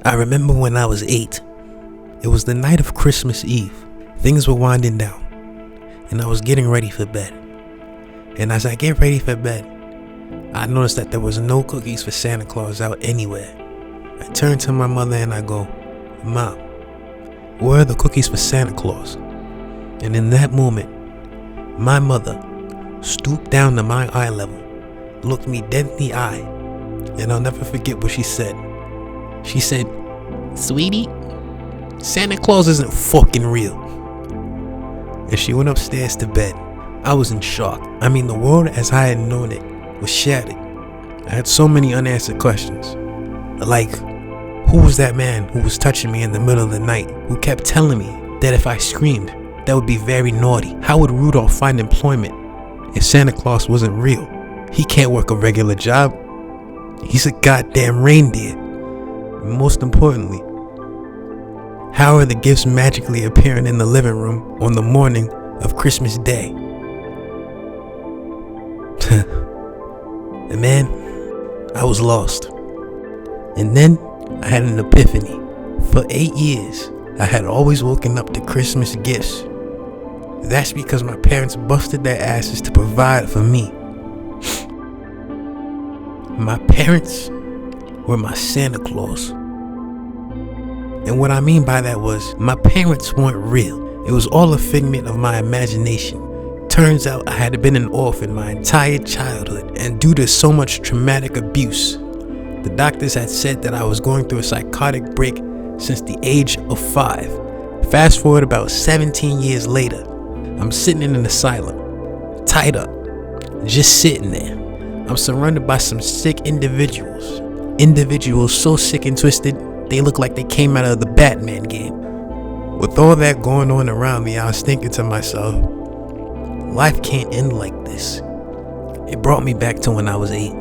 I remember when I was 8. It was the night of Christmas Eve. Things were winding down, and I was getting ready for bed. And as I get ready for bed, I noticed that there was no cookies for Santa Claus out anywhere. I turned to my mother and I go, "Mom, where are the cookies for Santa Claus?" And in that moment, my mother stooped down to my eye level, looked me dead in the eye, and I'll never forget what she said. She said, "Sweetie, Santa Claus isn't fucking real." And she went upstairs to bed. I was in shock. I mean, the world as I had known it was shattered. I had so many unanswered questions. Like, who was that man who was touching me in the middle of the night, who kept telling me that if I screamed, that would be very naughty? How would Rudolph find employment if Santa Claus wasn't real? He can't work a regular job. He's a goddamn reindeer. Most importantly, how are the gifts magically appearing in the living room on the morning of Christmas Day? And man, I was lost. And then I had an epiphany. For 8 years, I had always woken up to Christmas gifts. That's because my parents busted their asses to provide for me. My parents were my Santa Claus. And what I mean by that was, my parents weren't real. It was all a figment of my imagination. Turns out I had been an orphan my entire childhood, and due to so much traumatic abuse, the doctors had said that I was going through a psychotic break since the age of 5. Fast forward about 17 years later, I'm sitting in an asylum, tied up, just sitting there. I'm surrounded by some sick individuals. Individuals so sick and twisted, they look like they came out of the Batman game. With all that going on around me, I was thinking to myself, life can't end like this. It brought me back to when I was 8.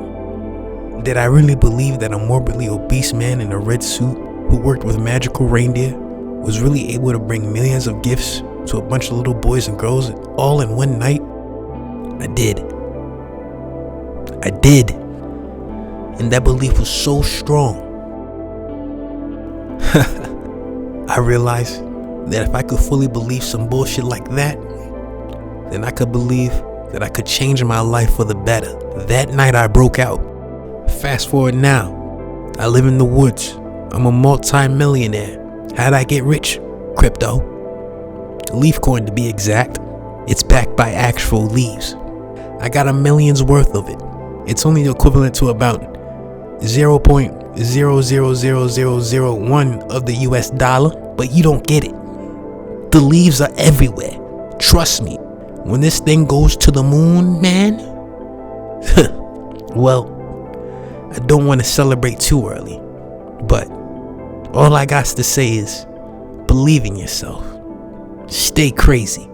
Did I really believe that a morbidly obese man in a red suit who worked with magical reindeer was really able to bring millions of gifts to a bunch of little boys and girls all in one night? I did. And that belief was so strong. I realized that if I could fully believe some bullshit like that, then I could believe that I could change my life for the better. That night I broke out. Fast forward now, I live in the woods. I'm a multi-millionaire. How'd I get rich? Crypto. Leaf coin to be exact. It's backed by actual leaves. I got a million's worth of it. It's only equivalent to about 0.000001 of the US dollar, but you don't get it. The leaves are everywhere. Trust me, when this thing goes to the moon, man, well, I don't want to celebrate too early, but all I got to say is believe in yourself. Stay crazy.